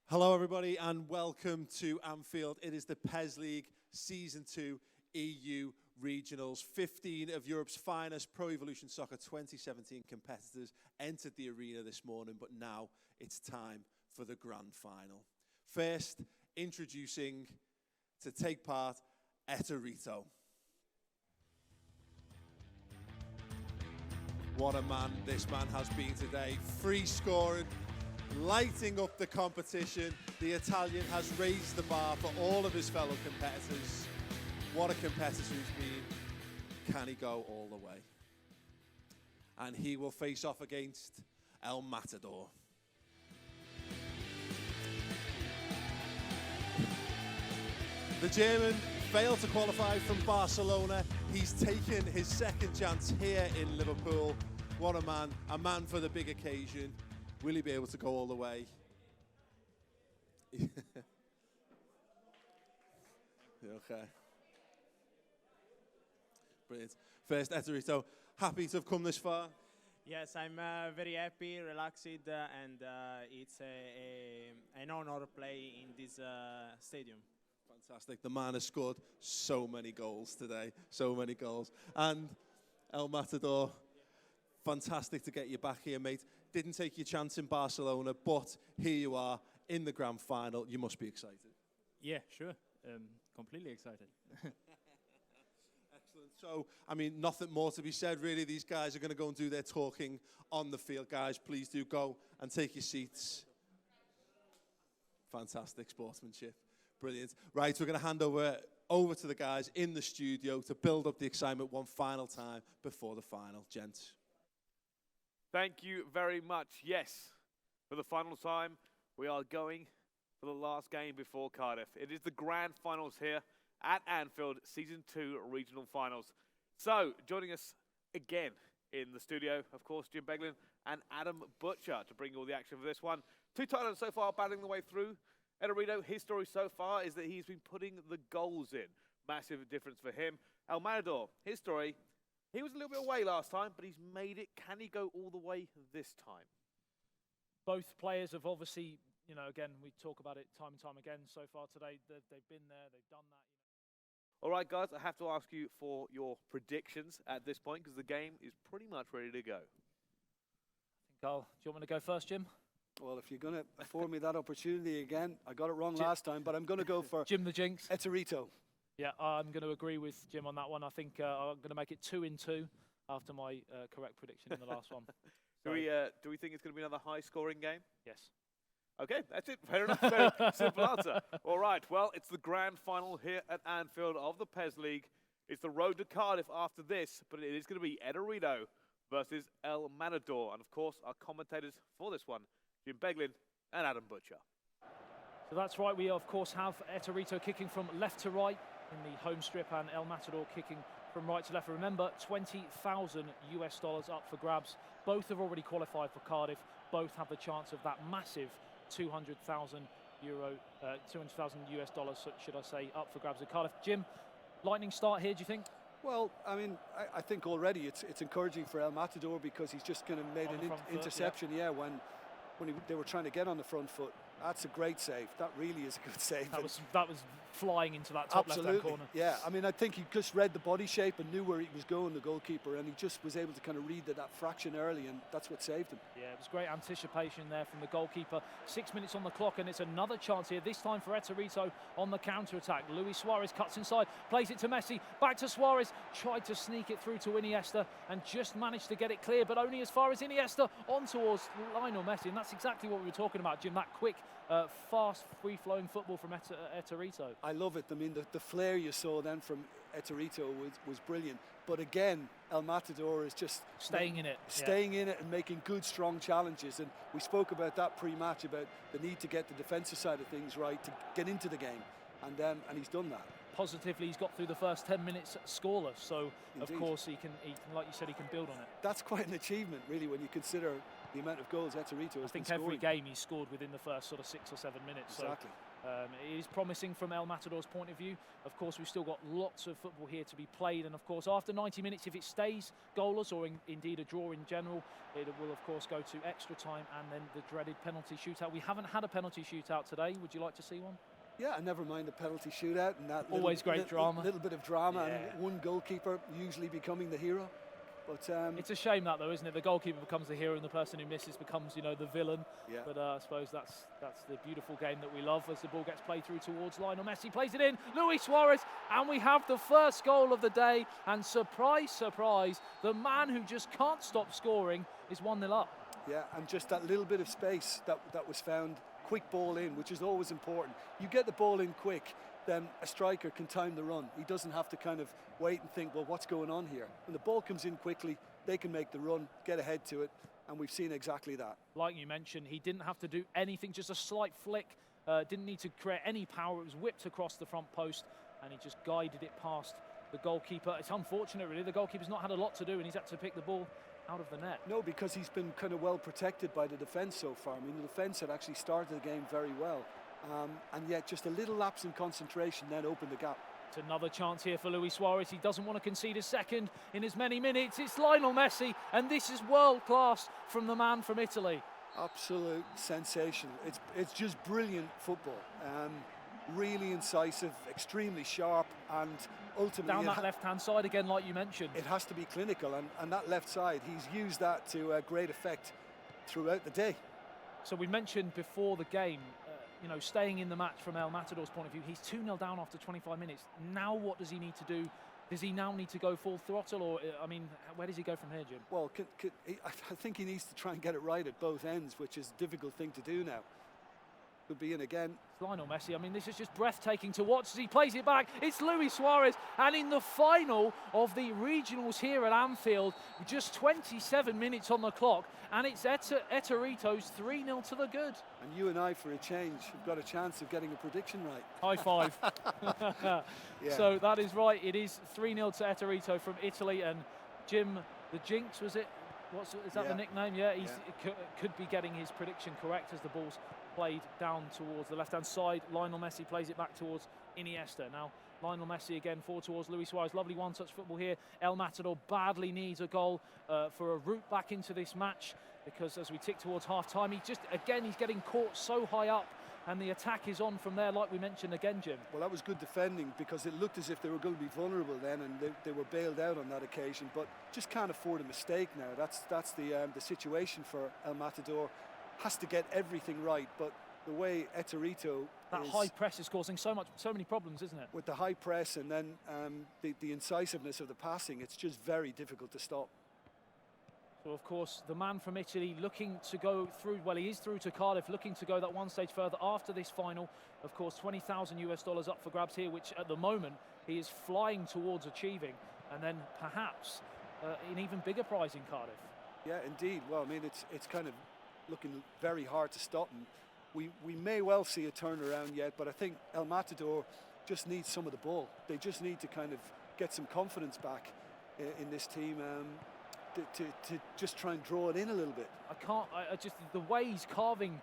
Hello everybody and welcome to Anfield. It is the PES League Season 2 EU Regionals. 15 of Europe's finest Pro Evolution Soccer 2017 competitors entered the arena this morning, but now it's time for the grand final. First, introducing to take part, Eterito. What a man this man has been today. Free scoring, lighting up the competition. The Italian has raised the bar for all of his fellow competitors. What a competitor he's been. Can he go all the way? And he will face off against El Matador. The German failed to qualify from Barcelona. He's taken his second chance here in Liverpool. What a man for the big occasion. Will he be able to go all the way? Okay. Brilliant. First, Eterito, happy to have come this far? Yes, I'm very happy, relaxed, and it's an honor to play in this stadium. Fantastic. The man has scored so many goals today, so many goals. And El Matador, fantastic to get you back here, mate. Didn't take your chance in Barcelona, but here you are in the grand final. You must be excited. Yeah, sure. Completely excited. Excellent. So, I mean, nothing more to be said, really. These guys are going to go and do their talking on the field. Guys, please do go and take your seats. Fantastic sportsmanship. Brilliant. Right, we're going to hand over to the guys in the studio to build up the excitement one final time before the final. Gents. Thank you very much. Yes, for the final time, we are going for the last game before Cardiff. It is the grand finals here at Anfield, Season 2 Regional Finals. So, joining us again in the studio, of course, Jim Beglin and Adam Butcher to bring all the action for this one. Two Titans so far battling the way through. Eterito, his story so far is that he's been putting the goals in. Massive difference for him. El Matador, his story, he was a little bit away last time, but he's made it. Can he go all the way this time? Both players have obviously, you know, again, we talk about it time and time again so far today. They've been there, they've done that. All right, guys, I have to ask you for your predictions at this point because the game is pretty much ready to go. Do you want me to go first, Jim? Well, if you're going to afford me that opportunity again, I got it wrong last time, but I'm going to go for Jim the Jinx. Eterito. Yeah, I'm going to agree with Jim on that one. I think I'm going to make it 2-2 after my correct prediction in the last one. Do we think it's going to be another high-scoring game? Yes. Okay, that's it. Fair enough. Very simple answer. All right, well, it's the grand final here at Anfield of the PES League. It's the road to Cardiff after this, but it is going to be Eterito versus El Matador. And, of course, our commentators for this one, Jim Beglin and Adam Butcher. So that's right. We, of course, have Eterito kicking from left to right in the home strip and El Matador kicking from right to left. Remember, $20,000 up for grabs. Both have already qualified for Cardiff. Both have the chance of that massive $200,000 should I say, up for grabs at Cardiff. Jim, lightning start here, do you think? Well, I mean, I think already it's encouraging for El Matador because he's just kind of made an interception, when they were trying to get on the front foot. That's a great save. That really is a good save. That was flying into that top left-hand corner. Yeah, I mean, I think he just read the body shape and knew where he was going, the goalkeeper, and he just was able to kind of read that fraction early, and that's what saved him. Yeah, it was great anticipation there from the goalkeeper. 6 minutes on the clock, and it's another chance here, this time for Eterito on the counter-attack. Luis Suarez cuts inside, plays it to Messi, back to Suarez, tried to sneak it through to Iniesta, and just managed to get it clear, but only as far as Iniesta on towards Lionel Messi, and that's exactly what we were talking about, Jim, that quick, fast, free-flowing football from Eterito. I love it. I mean, the flair you saw then from Eterito was brilliant. But again, El Matador is just staying in it and making good, strong challenges. And we spoke about that pre-match, about the need to get the defensive side of things right to get into the game. And he's done that. Positively, he's got through the first 10 minutes scoreless. So, Indeed. Of course, he can, like you said, he can build on it. That's quite an achievement, really, when you consider the amount of goals Eterito has been scoring. I think every game he scored within the first sort of 6 or 7 minutes. Exactly. So, It is promising from El Matador's point of view. Of course, we've still got lots of football here to be played, and of course, after 90 minutes, if it stays goalless or indeed a draw in general, it will of course go to extra time and then the dreaded penalty shootout. We haven't had a penalty shootout today. Would you like to see one? Yeah, I never mind a penalty shootout, and that always great drama. Little bit of drama, and one goalkeeper usually becoming the hero. But it's a shame that, though, isn't it? The goalkeeper becomes the hero, and the person who misses becomes, you know, the villain. Yeah. But I suppose that's the beautiful game that we love as the ball gets played through towards Lionel Messi. Plays it in, Luis Suarez, and we have the first goal of the day. And surprise, surprise, the man who just can't stop scoring is 1-0 up. Yeah, and just that little bit of space that was found. Quick ball in, which is always important. You get the ball in quick, then a striker can time the run. He doesn't have to kind of wait and think, well, what's going on here? When the ball comes in quickly, they can make the run, get ahead to it, and we've seen exactly that. Like you mentioned, he didn't have to do anything, just a slight flick, didn't need to create any power. It was whipped across the front post, and he just guided it past the goalkeeper. It's unfortunate, really. The goalkeeper's not had a lot to do, and he's had to pick the ball out of the net. No, because he's been kind of well protected by the defence so far. I mean, the defence had actually started the game very well, and yet just a little lapse in concentration then opened the gap. It's another chance here for Luis Suarez. He doesn't want to concede a second in as many minutes. It's Lionel Messi, and this is world class from the man from Italy. Absolute sensation. It's just brilliant football. Really incisive, extremely sharp, and ultimately down that left-hand side again, like you mentioned. It has to be clinical, and that left side, he's used that to great effect throughout the day. So we mentioned before the game, you know, staying in the match from El Matador's point of view. He's 2-0 down after 25 minutes. Now what does he need to do? Does he now need to go full throttle, or, I mean, where does he go from here, Jim? Well, I think he needs to try and get it right at both ends, which is a difficult thing to do now. Could be in again. Lionel Messi, I mean, this is just breathtaking to watch as he plays it back. It's Luis Suarez, and in the final of the regionals here at Anfield, just 27 minutes on the clock, and it's Eterito's 3-0 to the good. And you and I, for a change, have got a chance of getting a prediction right. High five. Yeah. So that is right. It is 3-0 to Eterito from Italy, and Jim, the Jinx, was it? Is that the nickname? Yeah, he could be getting his prediction correct as the ball's played down towards the left-hand side. Lionel Messi plays it back towards Iniesta. Now, Lionel Messi again forward towards Luis Suarez. Lovely one-touch football here. El Matador badly needs a goal for a route back into this match, because as we tick towards half-time, he's getting caught so high up, and the attack is on from there, like we mentioned again, Jim. Well, that was good defending, because it looked as if they were going to be vulnerable then, and they were bailed out on that occasion, but just can't afford a mistake now. That's the situation for El Matador. Has to get everything right, but the way Eterito that high press is causing so many problems, isn't it? With the high press and then the incisiveness of the passing, it's just very difficult to stop. So of course the man from Italy looking to go through, well, he is through to Cardiff, looking to go that one stage further after this final. Of course, $20,000 US up for grabs here, which at the moment he is flying towards achieving, and then perhaps an even bigger prize in Cardiff. Yeah, indeed. Well, I mean, it's kind of looking very hard to stop, and we may well see a turnaround yet, but I think El Matador just needs some of the ball. They just need to kind of get some confidence back in this team, to just try and draw it in a little bit. I just the way he's carving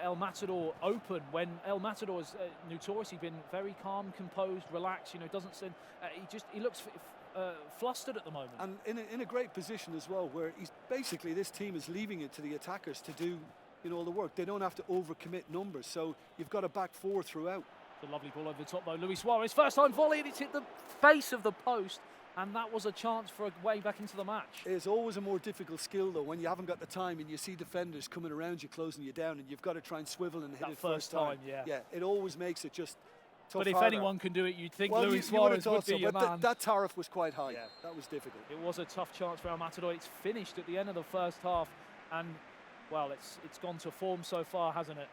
El Matador open, when El Matador has notoriously been very calm, composed, relaxed, you know, doesn't send, he looks flustered at the moment. And in a great position as well, where he's basically, this team is leaving it to the attackers to do, you know, all the work. They don't have to overcommit numbers, so you've got a back four throughout. The lovely ball over the top though, Luis Suarez, first time volley, and it's hit the face of the post, and that was a chance for a way back into the match. It's always a more difficult skill though, when you haven't got the time and you see defenders coming around you, closing you down, and you've got to try and swivel and hit it first time. Yeah, it always makes it just tough. But if harder. anyone can do it, you'd think well, Luis Suarez would be your but man. That tariff was quite high. Yeah. That was difficult. It was a tough chance for El Matador. It's finished at the end of the first half, and well, it's gone to form so far, hasn't it?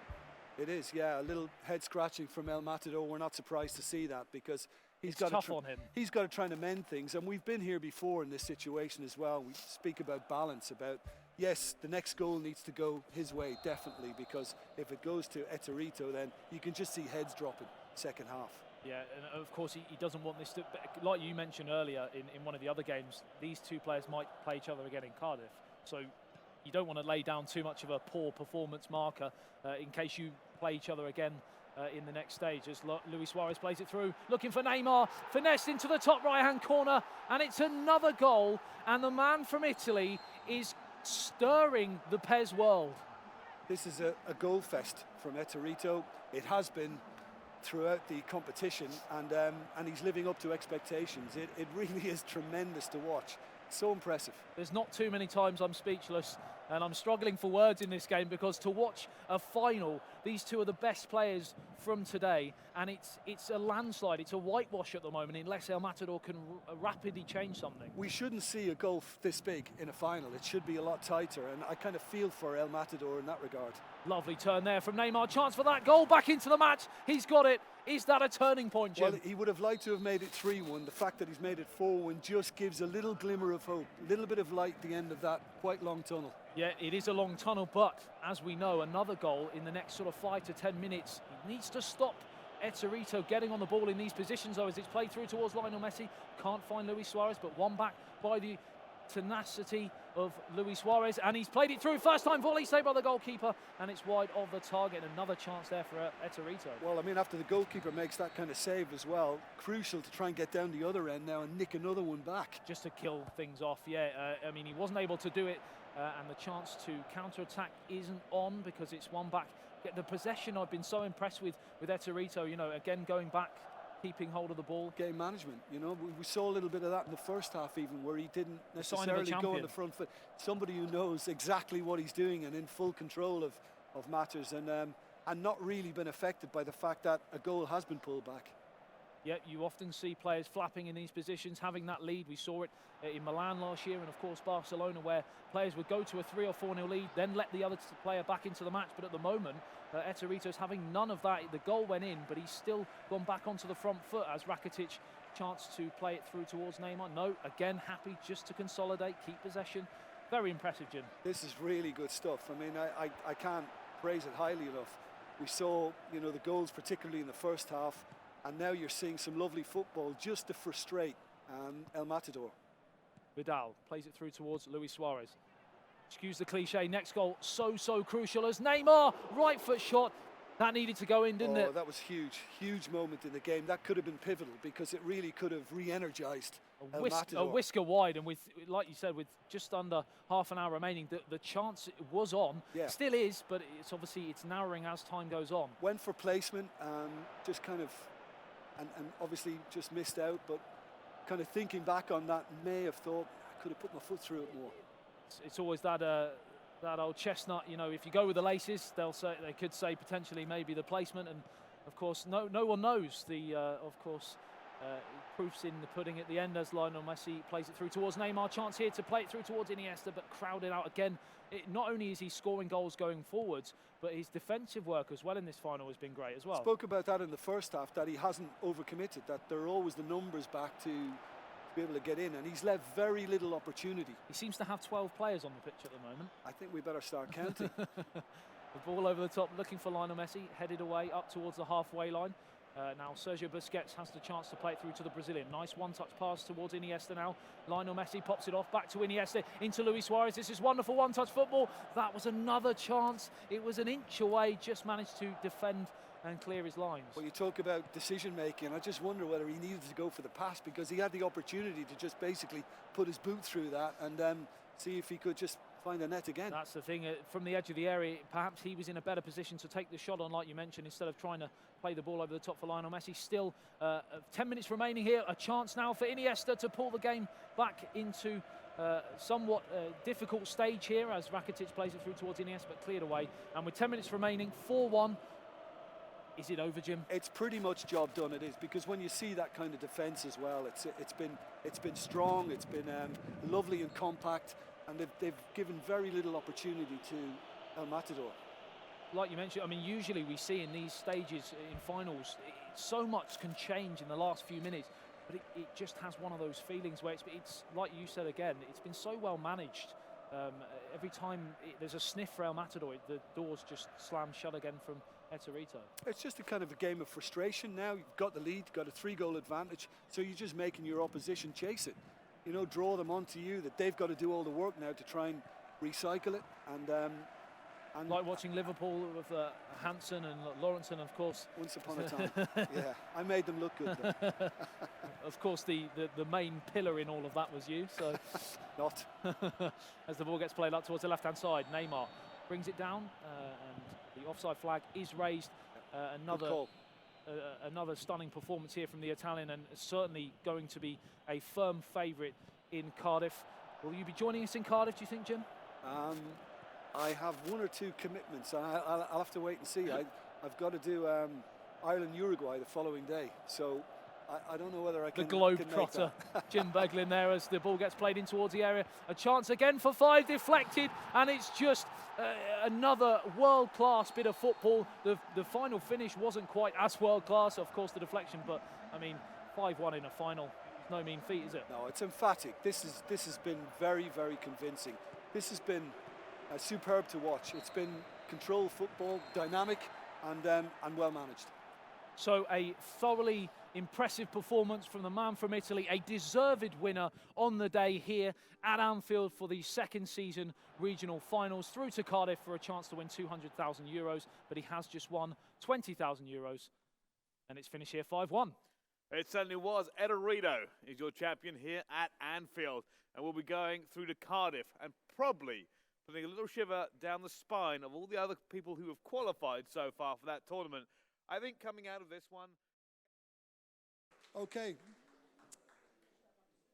It is, yeah. A little head scratching from El Matador. We're not surprised to see that, because he's got tough on him. He's got to try and amend things, and we've been here before in this situation as well. We speak about balance, about yes, the next goal needs to go his way, definitely, because if it goes to Eterito, then you can just see heads dropping second half. Yeah, and of course he doesn't want this to, like you mentioned earlier in one of the other games, these two players might play each other again in Cardiff, so you don't want to lay down too much of a poor performance marker in case you play each other again in the next stage as Luis Suarez plays it through, looking for Neymar, finessed into the top right-hand corner, and it's another goal, and the man from Italy is stirring the PES world. This is a goal fest from Eterito. It has been throughout the competition, and he's living up to expectations. It really is tremendous to watch. So impressive. There's not too many times I'm speechless, and I'm struggling for words in this game, because to watch a final, these two are the best players from today, and it's a landslide, it's a whitewash at the moment, unless El Matador can rapidly change something. We shouldn't see a goal this big in a final. It should be a lot tighter, and I kind of feel for El Matador in that regard. Lovely turn there from Neymar, chance for that goal, back into the match, he's got it. Is that a turning point, Jim? Well, he would have liked to have made it 3-1. The fact that he's made it 4-1 just gives a little glimmer of hope, a little bit of light at the end of that quite long tunnel. Yeah, it is a long tunnel, but as we know, another goal in the next sort of 5 to 10 minutes. He needs to stop Eterito getting on the ball in these positions, though, as it's played through towards Lionel Messi. Can't find Luis Suarez, but one back by the tenacity of Luis Suarez, and he's played it through. First time volley saved by the goalkeeper, and it's wide of the target. Another chance there for Eterito. Well, I mean, after the goalkeeper makes that kind of save as well, crucial to try and get down the other end now and nick another one back. Just to kill things off, yeah. I mean, he wasn't able to do it, and the chance to counter-attack isn't on, because it's one back. The possession, I've been so impressed with Eterito, you know, again going back, keeping hold of the ball. Game management, you know, we saw a little bit of that in the first half even, where he didn't necessarily go on the front foot. Somebody who knows exactly what he's doing and in full control of matters, and not really been affected by the fact that a goal has been pulled back. Yeah, you often see players flapping in these positions, having that lead. We saw it in Milan last year, and of course Barcelona, where players would go to a 3 or 4-0 lead, then let the other player back into the match. But at the moment, Eterito's having none of that. The goal went in, but he's still gone back onto the front foot as Rakitic chance to play it through towards Neymar. No, again, happy just to consolidate, keep possession. Very impressive, Jim. This is really good stuff. I mean, I can't praise it highly enough. We saw, you know, the goals, particularly in the first half, and now you're seeing some lovely football just to frustrate El Matador. Vidal plays it through towards Luis Suarez. Excuse the cliche, next goal so crucial as Neymar, right foot shot. That needed to go in, didn't it? That was huge moment in the game. That could have been pivotal, because it really could have re-energized El Matador. A whisker wide, and with, like you said, with just under half an hour remaining, the chance was on. Yeah. Still is, but it's obviously it's narrowing as time goes on. Went for placement, just kind of, and obviously just missed out, but kind of thinking back on that, may have thought I could have put my foot through it more. It's always that old chestnut, you know, if you go with the laces, they could say potentially maybe the placement, and of course no one knows the proof's in the pudding at the end as Lionel Messi plays it through towards Neymar. Chance here to play it through towards Iniesta, but crowded out again. Not only is he scoring goals going forwards, but his defensive work as well in this final has been great as well. Spoke about that in the first half, that he hasn't overcommitted, that there are always the numbers back to be able to get in, and he's left very little opportunity. He seems to have 12 players on the pitch at the moment. I think we better start counting. The ball over the top, looking for Lionel Messi, headed away up towards the halfway line. Now Sergio Busquets has the chance to play it through to the Brazilian. Nice one-touch pass towards Iniesta now. Lionel Messi pops it off, back to Iniesta, into Luis Suarez. This is wonderful one-touch football. That was another chance. It was an inch away, just managed to defend and clear his lines. Well, you talk about decision-making. I just wonder whether he needed to go for the pass, because he had the opportunity to just basically put his boot through that and see if he could just find a net again. That's the thing, from the edge of the area, perhaps he was in a better position to take the shot on, like you mentioned, instead of trying to play the ball over the top for Lionel Messi. Still 10 minutes remaining here, a chance now for Iniesta to pull the game back into somewhat difficult stage here as Rakitic plays it through towards Iniesta, but cleared away. And with 10 minutes remaining, 4-1. Is it over, Jim? It's pretty much job done, it is, because when you see that kind of defence as well, it's been strong, it's been lovely and compact, and they've given very little opportunity to El Matador. Like you mentioned, I mean, usually we see in these stages, in finals, so much can change in the last few minutes, but it just has one of those feelings where it's like you said again, it's been so well managed. Every time there's a sniff for El Matador, the doors just slam shut again from Eterito. It's just a kind of a game of frustration now. You've got the lead, got a 3-goal advantage, so you're just making your opposition chase it. You know, draw them onto you, that they've got to do all the work now to try and recycle it. And And Like watching Liverpool with Hansen and Lawrenson, of course. once upon a time, yeah, I made them look good. Though. Of course, the main pillar in all of that was you. So, Not. as the ball gets played up towards the left-hand side, Neymar brings it down, and the offside flag is raised. Good call. Another stunning performance here from the Italian, and certainly going to be a firm favourite in Cardiff. Will you be joining us in Cardiff, do you think, Jim? I have 1 or 2 commitments, and I'll have to wait and see. I've got to do Ireland-Uruguay the following day, so I don't know whether I can. The globetrotter, Jim Beglin there as the ball gets played in towards the area. A chance again for 5, deflected, and it's just another world-class bit of football. The final finish wasn't quite as world-class, of course, the deflection, but I mean, 5-1 in a final, no mean feat, is it? No, it's emphatic. This has been very, very convincing. This has been superb to watch. It's been controlled football, dynamic, and well managed. So a thoroughly impressive performance from the man from Italy, a deserved winner on the day here at Anfield for the second season regional finals, through to Cardiff for a chance to win €200,000, but he has just won €20,000, and it's finished here 5-1. It certainly was. Edorito is your champion here at Anfield, and we'll be going through to Cardiff and probably putting a little shiver down the spine of all the other people who have qualified so far for that tournament. I think coming out of this one... Okay.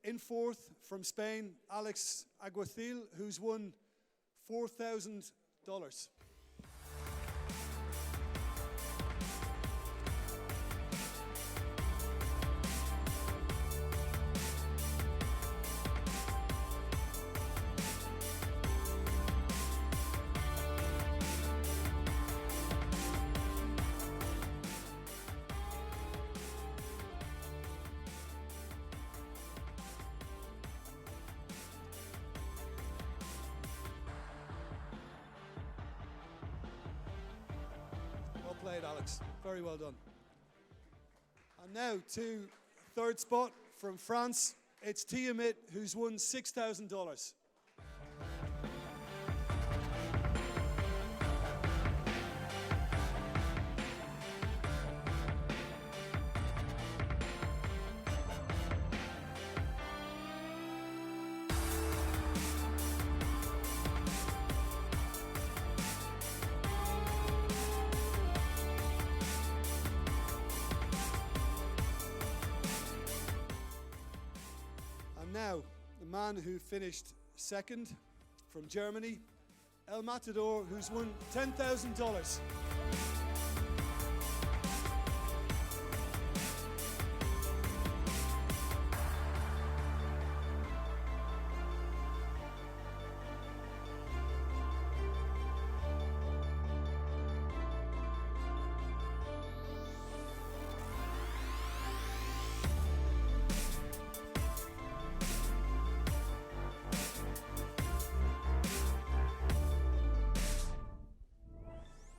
In fourth from Spain, Alex Aguacil, who's won $4,000. Played, Alex. Very well done. And now to third spot from France. It's Tiamit, who's won $6,000. Now, the man who finished second from Germany, El Matador, who's won $10,000.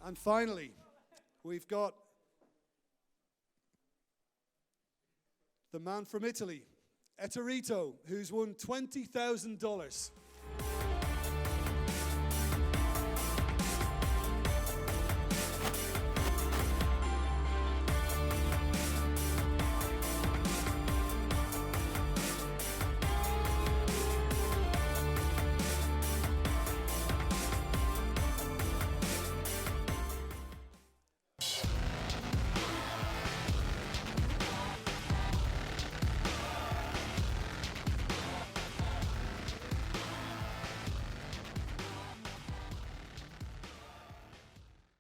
And finally, we've got the man from Italy, Edorito, who's won $20,000.